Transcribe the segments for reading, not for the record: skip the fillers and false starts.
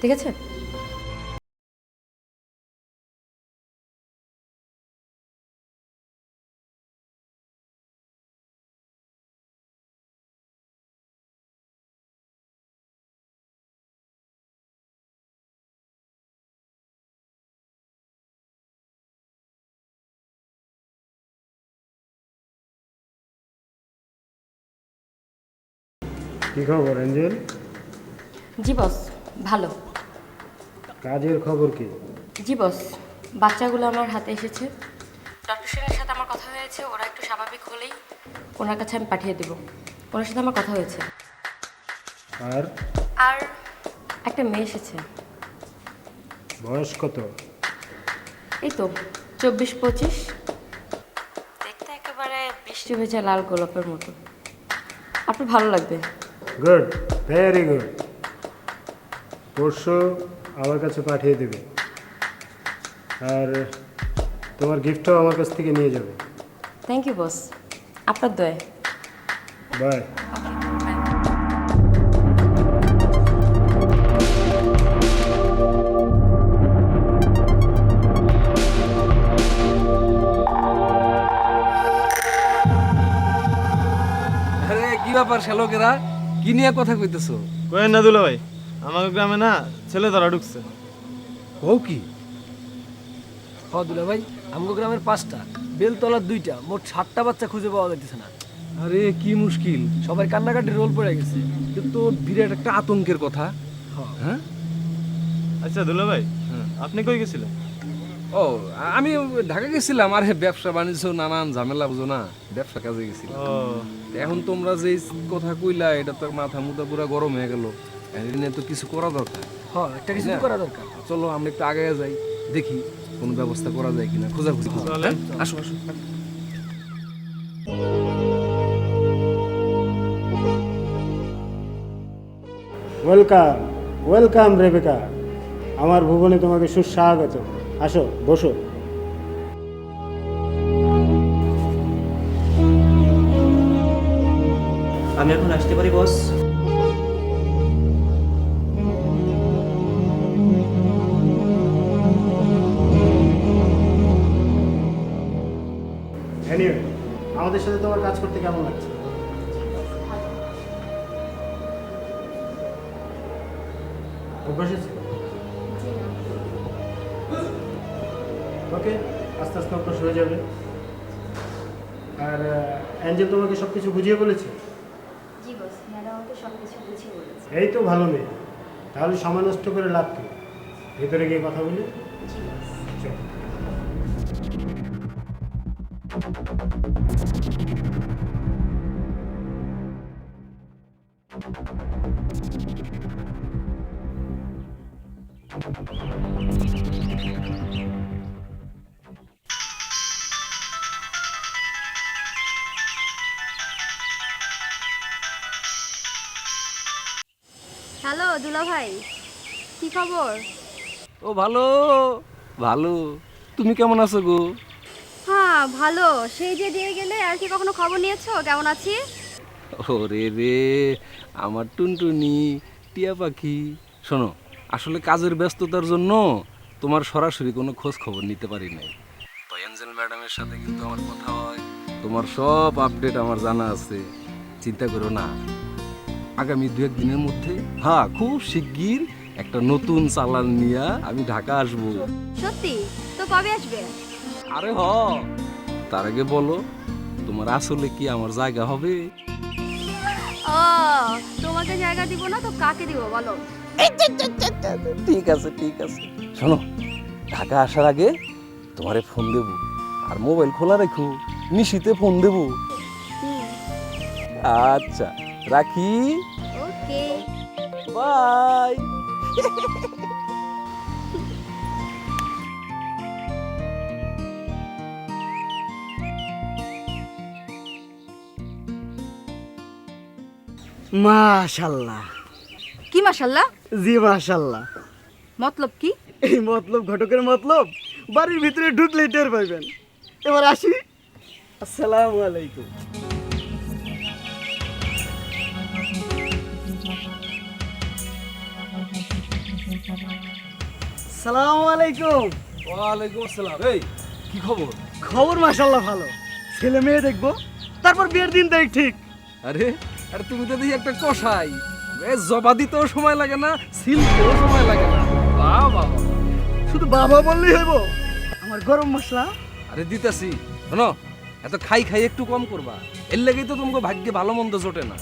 ঠিক আছে? কি খবর অ্যাঞ্জেল? জি বস, ভালো। কাজের খবর কি? জি বস, বাচ্চাগুলো আমার হাতে এসেছে। ডক্টর সেনের সাথে আমার কথা হয়েছে, ওরা একটু স্বাভাবিক হলেই ওনার কাছে আমি পাঠিয়ে দেব। ওনার সাথে আমার কথা হয়েছে। আর আর একটা মেয়ে এসেছে। বয়স কত? এই তো 24-25। দেখতে একেবারে বৃষ্টি ভেজা লাল গোলাপের মতো। আপনার ভালো লাগবে। Good, very good. পরশু আমার কাছে পাঠিয়ে দেবে, আর তোমার গিফটটাও আমার কাছ থেকে নিয়ে যাবে। থ্যাংক ইউ বস, আপনার দয়া। বাই। আরে কি ব্যাপার শ্যালকেরা, কি নিয়ে কথা কইতেছো? কোয়েন না দুলা ভাই, আমাকে গ্রামে না ছেলে ধরা ঢুকছে। কও কি? দুলা ভাই, আমগো গ্রামের 5টা, বেলতলার 2টা, মোট 7টা বাচ্চা খুঁজে পাওয়া যাইতেছে না। আরে কি মুশকিল, সবাই কান্নাকাটি রোল পড়ে গেছে। কিন্তু বিরাট একটা আতঙ্কের কথা। হ্যাঁ, আচ্ছা দুলা ভাই, আপনি কই গেছিলেন? ও আমি ঢাকা গেছিলাম। আর ব্যবসা বাণিজ্য নানান ঝামেলা, বুঝো না, ব্যবসা কাজে গেছিলাম। ও এখন তোমরা যে কথা কইলা, এটা তো মাথা মুথা পুরো গরম হয়ে গেল। এনে তো কিছু করা দরকার। একটা কিছু না? করা দরকার। চলো আমরা একটু আগে যাই, দেখি কোনো ব্যবস্থা করা যায় কিনা, খোঁজাখুঁজি করি। চলে। হ্যাঁ? আসো আসো। Welcome, welcome Rebecca. আমার ভুবনে তোমাকে সুস্বাগত। আসো, বসো। আমি এখন আসতে পারি বস? এনিওয়ে, আমাদের সাথে তোমার কাজ করতে কেমন লাগছে? অভ্যাস আছে? ওকে, আস্তে আস্তে অভ্যাস হয়ে যাবে। আর অ্যাঞ্জেল তোমাকে সব কিছু বুঝিয়ে বলেছে? জি বস, ম্যাডাম আমাকে সব কিছু বুঝিয়ে বলেছে। এই তো ভালো মেয়ে। তাহলে সময় নষ্ট করে লাভ কি? ভেতরে গিয়ে কথা বলি। জি বস। চল। হ্যালো দুলা ভাই, কি খবর? ও ভালো ভালো, তুমি কেমন আছো গো? হ্যাঁ ভালো। সেই যে দিয়ে গেলে আর কি কখনো খবর নিয়েছো কেমন আছি? ওরে রে, আমার টুনটুনি টিয়া পাখি। শোনো, আসলে কাজের ব্যস্ততার জন্য তোমার সরাসরি কোনো খোঁজ খবর নিতে পারি নাই। তো অ্যাঞ্জেল ম্যাডামের সাথে কিন্তু আমার কথা হয়, তোমার সব আপডেট আমার জানা আছে। চিন্তা করো না, আগামী 2-1 দিনের মধ্যে, হ্যাঁ খুব শিগগির একটা নতুন চালান নিয়ে আমি ঢাকা আসবো। সত্যি? তো কবে আসবে? আরে হ, তার আগে বলো, তোমার আসলে কি আমার জায়গা হবে? ও, তোমাকে জায়গা দিব না তো কাকে দিব বলো? ঠিক আছে ঠিক আছে, শোনো, ঢাকা আসার আগে তোমারে ফোন দেব, আর মোবাইল খোলা রেখো, নিশিতে ফোন দেব। আচ্ছা রাখি, ওকে। বাই। মাশাল্লাহ। কি মাশাল্লাহ? জি মাশাল্লাহ। মতলব কি? এই মতলব ঘটকের মতলব বাড়ির ভিতরে ঢুকলেই টের পাইবেন। এবার আসি। আসসালামু আলাইকুম। সালাম আলাইকুম। ওয়ালাইকুম আসসালাম। এই কি খবর? খবর মাশাল্লাহ ভালো। ছেলে মেয়ে দেখবো, তারপর বিয়ের দিন দেখ ঠিক। আরে আরে তুমি তো দেখি একটা কষাই, জবা দিতেও সময় লাগে না, সিলতেও সময় লাগে না। বাহ বাহ বাহ। শুধু বাবা বললেই হইব। আমার গরম মশলা আরে দিতেছি, শোনো, এত খাই খাই একটু কম করবা, এর লেগেই তো তোমাকে ভাগ্যে ভালো মন্দ জোটে না।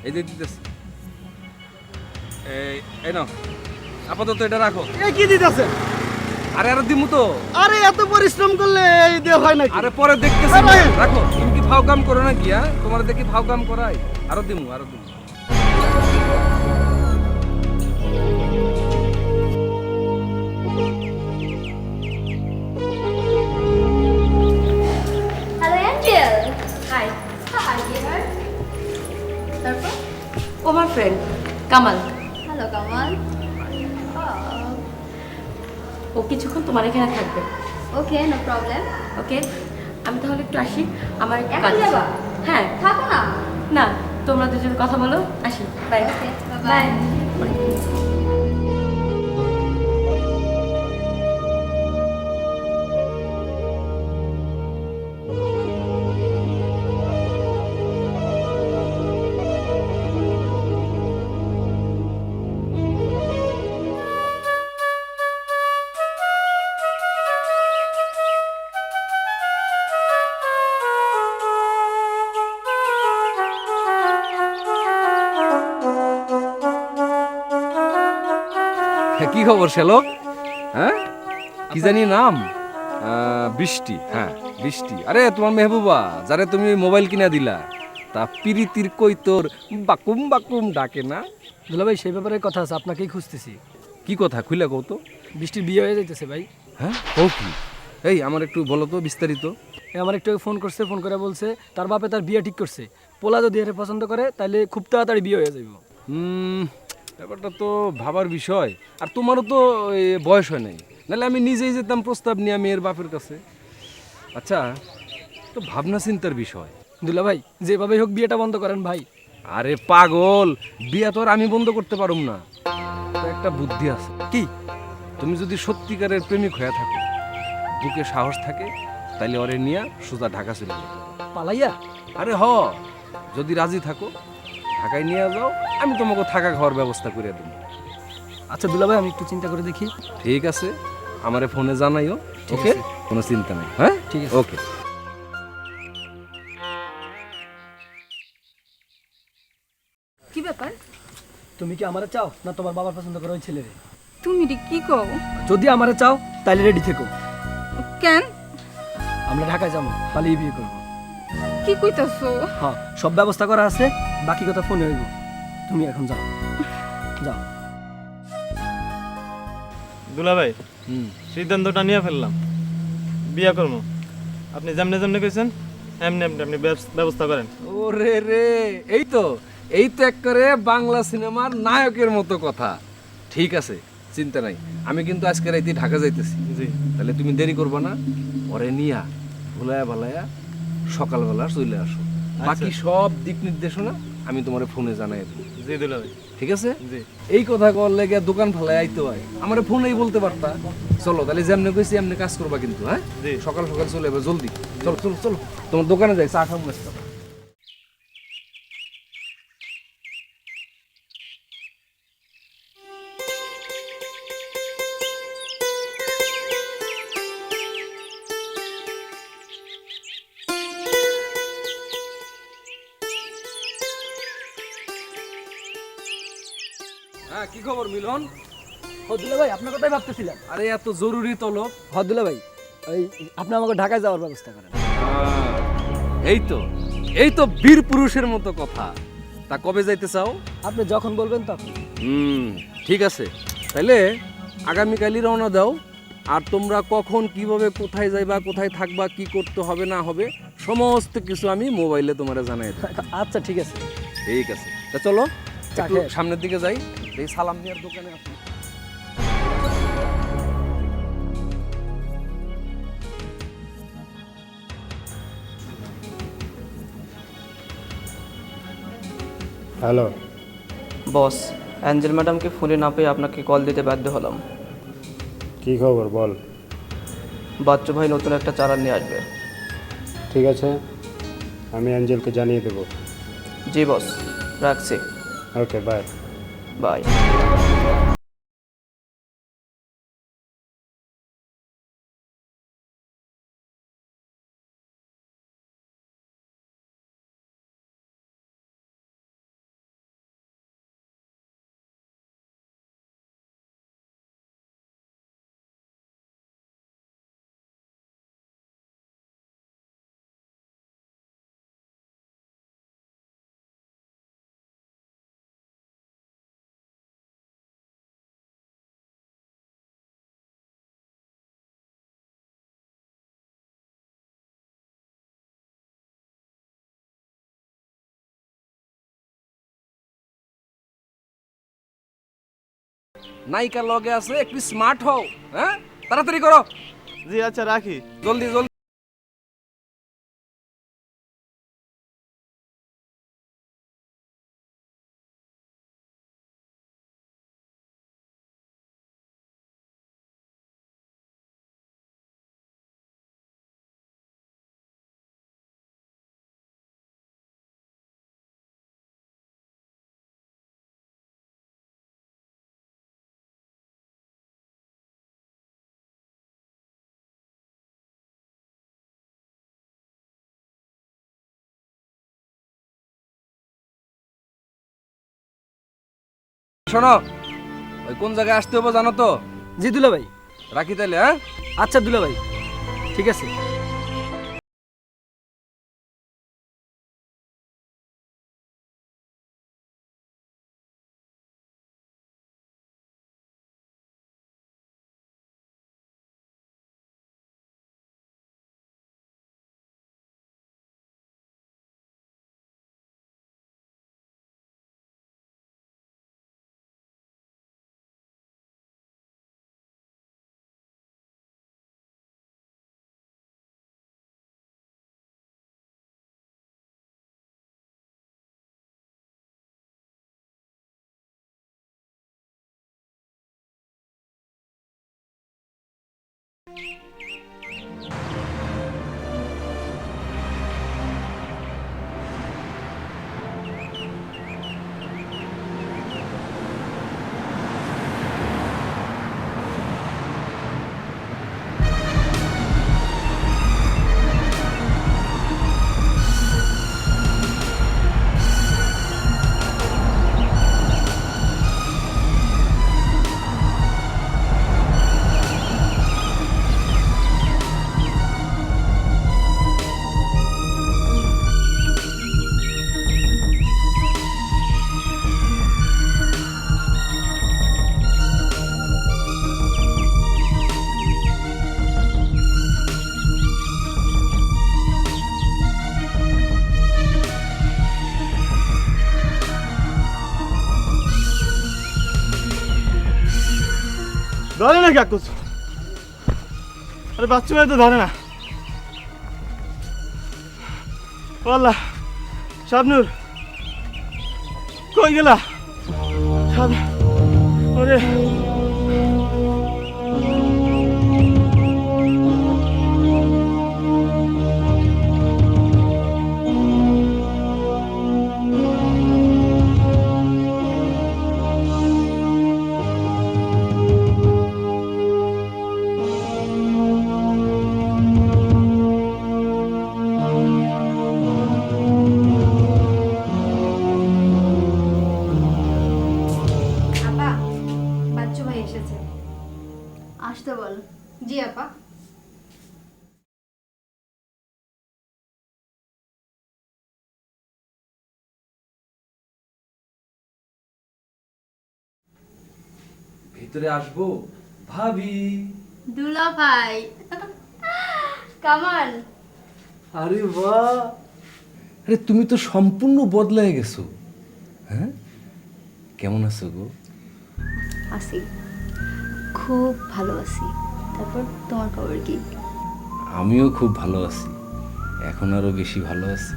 এই যে দিতেছি, এই নাও, আপাতত এটা রাখো। এ কি দিতেছে? আরে আরে দিমু তো। আরে এত পরিশ্রম করলে এই দেহ হয় নাকি? আরে পরে দেখতেছি, আরে! রাখো। তুমি কি ফাও কাম করো নাকি? হ্যাঁ, তোমার দেখি ফাও কাম করাই। আরো দিমু, আরো দিমু। Hello angel. Hi, hi dear. তারপর ও আমার ফ্রেন্ড কামাল। হ্যালো কামাল। ও কিছুক্ষণ তোমার এখানে থাকবে। ওকে, নো প্রবলেম। ওকে, আমি তাহলে একটু আসি, আমার একটু এখন কাজ আছে। যাবা? হ্যাঁ, থাকো না। না, তোমরা দুজন কথা বলো, আসি, বাই। Okay, by. কি খবর শ্যালক? হ্যাঁ, কি জানি নাম? বৃষ্টি। হ্যাঁ, বৃষ্টি। আরে তোমার মেহবুবা, যারে তুমি মোবাইল কিনা দিলা, তা পিরিতির কই তোর বাকুম বাকুম ডাকে না? দুলাভাই সেই ব্যাপারে কথা আছে, আপনাকেই খুঁজতেছি। কি কথা খুইলা কও তো? বৃষ্টির বিয়ে হয়ে যাইতেছে ভাই। হ্যাঁ, ও কি? এই আমার একটু বলো তো বিস্তারিত। আমার একটু আগে ফোন করছে, ফোন করে বলছে তার বাপে তার বিয়ে ঠিক করছে। পোলা যদি এর পছন্দ করে তাহলে খুব তাড়াতাড়ি বিয়ে হয়ে যাইব। ব্যাপারটা তো ভাবার বিষয়। আর তোমারও তো বয়স হয় নাই, নাহলে আমি নিজেই যেতাম প্রস্তাব নিয়ে মেয়ের বাপের কাছে। আচ্ছা, তো ভাবনা চিন্তার বিষয়। দুলাভাই যেভাবেই হোক বিয়েটা বন্ধ করেন ভাই। আরে পাগল, বিয়া তো আর আমি বন্ধ করতে পারুম না। তো একটা বুদ্ধি আছে। কি? তুমি যদি সত্যিকারের প্রেমিক হয়ে থাকো, বুকে সাহস থাকে, তাইলে ওরে নিয়ে সোজা ঢাকা চলে যাবে। পালাইয়া? আরে যদি রাজি থাকো, ঢাকায় নিয়ে যাও, আমি তোমাকে থাকা খাওয়ার ব্যবস্থা করে দেবো। আচ্ছা দুলাভাই, আমি একটু চিন্তা করে দেখি। ঠিক আছে, আমারে ফোনে জানাইও। ঠিক ওকে, আছে। কোনো চিন্তা নেই। হ্যাঁ, ঠিক আছে। ওকে। কি ব্যাপার? তুমি কি আমারে চাও না তোমার বাবার পছন্দ করো ওই ছেলেরে? তুমি কি কও? যদি আমারে চাও তাহলে রেডি থেকো। কেন? আমরা ঢাকায় যাবো, পালিয়ে বিয়ে করবো। কি কইতাছো? হ্যাঁ, সব ব্যবস্থা করা আছে, বাকি কথা ফোনে হইব। তুমি এখন যাও, যাও। দুলা ভাই, হুম, সিদ্ধান্তটা নিয়ে ফেললাম, বিয়া করবো। আপনি যেমনে যেমনে কইছেন এমনি এমনি আপনি ব্যবস্থা করেন। ওরে রে, এই তো একবারে বাংলা সিনেমার নায়কের মতো কথা। ঠিক আছে, চিন্তা নাই। আমি কিন্তু আজকে রাইতে ঢাকা যাইতেছি। জি তাহলে তুমি দেরি করবো না, ওরে নিয়া ভুলায়া ভালায়া সকালবেলা চলে আসো। বাকি সব দিক নির্দেশনা আমি তোমার ফোনে জানাই দেবো। জি দুলা ভাই, ঠিক আছে? জি। এই কথা কল লেগে দোকান ফেলায় আইতে হয়, আমার ফোনেই বলতে পারতা। চলো তাহলে যেমনি কইছি এমনি কাজ করবা কিন্তু। হ্যাঁ, জি। সকাল সকাল চলে যাবে, জলদি। চলো চলো চলো, তোমার দোকানে যাই, চা খাবো। হ্যাঁ, কি খবর মিলন? দুলাভাই আপনার কথাই ভাবতেছিলাম। আরে এত জরুরি তলব? দুলাভাই, ওই আপনি আমাকে ঢাকায় যাওয়ার ব্যবস্থা করেন। এই তো বীর পুরুষের মতো কথা। তা কবে যাইতে চাও? আপনি যখন বলবেন তখন। ঠিক আছে, তাইলে আগামীকালই রওনা দাও। আর তোমরা কখন কিভাবে কোথায় যাইবা, কোথায় থাকবা, কি করতে হবে না হবে সমস্ত কিছু আমি মোবাইলে তোমারে জানাই দেব। আচ্ছা ঠিক আছে। ঠিক আছে, তা চলো চা একটু খেয়ে। সামনের দিকে যাই, এই সালাম মিয়ার দোকানে আসি। হ্যালো। বস, অ্যাঞ্জেল ম্যাডামকে ফোনে না পেয়ে আপনাকে কল দিতে বাধ্য হলাম। কি খবর বল। বাচ্চু ভাই নতুন একটা চালান নিয়ে আসবে। ঠিক আছে, আমি অ্যাঞ্জেলকে জানিয়ে দেবো। জি বস, রাখছি। ওকে, বাই। বাই। নায়িকার লগে আছে, একটু স্মার্ট হও। হ্যাঁ, তাড়াতাড়ি করো। জি আচ্ছা, রাখি। জলদি জলদি। শোনো, ওই কোন জায়গায় আসতে হবে জানো তো? জি দুলা ভাই। রাখি তাইলে। হ্যাঁ, আচ্ছা দুলা ভাই, ঠিক আছে। ধরে না কাকুস, আরে বাচ্চু ভাই তো ধরে না। আল্লাহ, শাবনুর কই গেলা? ওরে আপা, বাচ্চু ভাই এসেছে। আসতে বল। জি আপা। ভিতরে আসবো ভাবি? দুলা ভাই, কামান। আরে বাহ, আরে তুমি তো সম্পূর্ণ বদলায় গেছো। হ্যাঁ, কেমন আছো গো? আছি, খুব ভালো আছি। তারপর তোমার খবর কি? আমিও খুব ভালো আছি, এখন আরো বেশি ভালো আছি।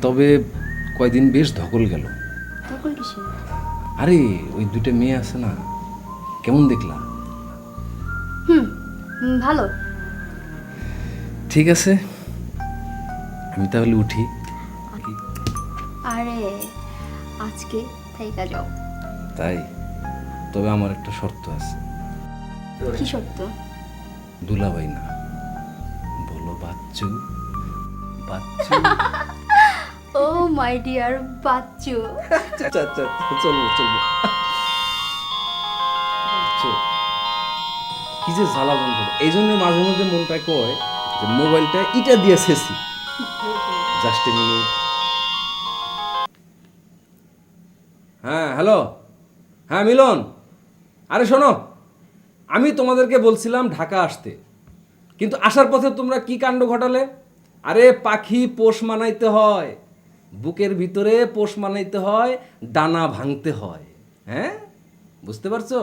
তবে কয়দিন বেশ ধকল গেল। তখন কিসে? আরে ওই দুইটা মেয়ে আছে না, কেমন দেখলা? ভালো। ঠিক আছে, আমি তাহলে উঠি। আরে আজকে থাইকা যাও। তাই? তবে আমার একটা শর্ত আছে। কি শর্ত? দুলাভাই না, বলো বাচ্চু। বাচ্চু। ও মাই ডিয়ার বাচ্চু। আচ্ছা আচ্ছা, চলবো চলবো। চল। কি যে জ্বালা বন্ধ, এই জন্য মাঝে মধ্যে মনটা কয় যে মোবাইলটা ইটা দিয়ে শেষি। Just a minute. হ্যাঁ হ্যালো, হ্যাঁ মিলন, আরে শোনো, আমি তোমাদেরকে বলছিলাম ঢাকা আসতে, কিন্তু আসার পথে তোমরা কি কাণ্ড ঘটালে? আরে পাখি পোষ মানাইতে হয়, বুকের ভিতরে পোষ মানাইতে হয়, ডানা ভাঙতে হয়। হ্যাঁ, বুঝতে পারছো?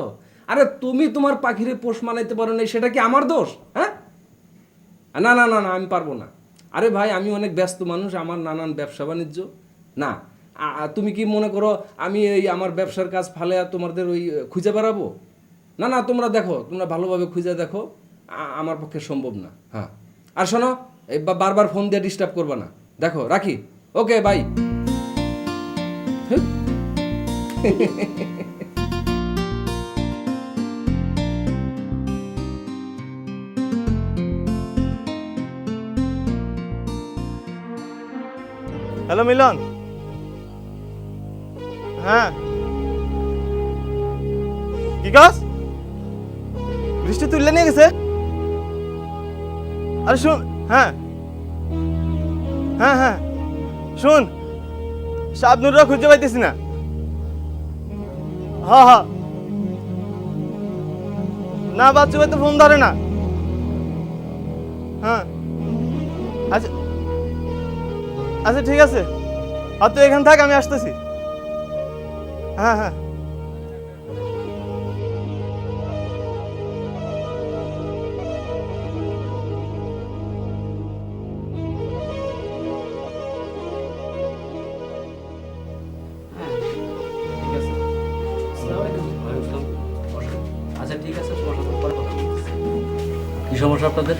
আরে তুমি তোমার পাখিরে পোষ মানাইতে পারো না, সেটা কি আমার দোষ? হ্যাঁ, না না না না, আমি পারবো না। আরে ভাই, আমি অনেক ব্যস্ত মানুষ, আমার নানান ব্যবসা বাণিজ্য। না, তুমি কি মনে করো আমি এই আমার ব্যবসার কাজ ফালে আর তোমাদের ওই খুঁজে বেড়াবো? না না, তোমরা দেখো, তোমরা ভালোভাবে খুঁজে দেখো, আমার পক্ষে সম্ভব না। হ্যাঁ, আর শোনো, এই বারবার ফোন দিয়ে ডিস্টার্ব করবে না। দেখো, রাখি। ওকে, বাই। হ্যালো মিলন। হ্যাঁ, কি কাজ? বৃষ্টি তুললে নিয়ে গেছে? আরে শুন, হ্যাঁ হ্যাঁ হ্যাঁ, শুন, শাবনুররা খুঁজে পাইতেছি না। হ্যাঁ হ্যাঁ, না বাচ্চু ভাই তো ফোন ধরে না। হ্যাঁ, আচ্ছা আচ্ছা, ঠিক আছে, আর তুই এখানে থাক, আমি আসতেছি। হ্যাঁ হ্যাঁ। আচ্ছা ঠিক আছে, তোমার সাথে পরে কথা বলতেছি। কি সমস্যা আপনাদের?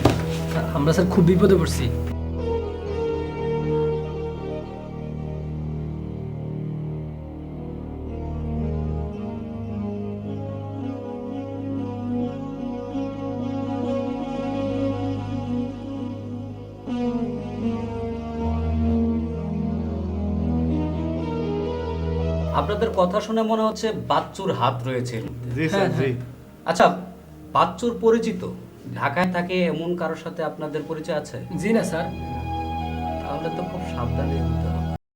আমরা স্যার খুব বিপদে পড়ছি। আপনাদের কথা শুনে মনে হচ্ছে বাচ্চুর হাত রয়েছে এর মধ্যে। জি স্যার, জি। আচ্ছা, বাচ্চুর পরিচিত ঢাকায় থাকে এমন কারোর সাথে আপনাদের পরিচয় আছে? জি না স্যার। তাহলে তো খুব সাবধানে হতে হবে।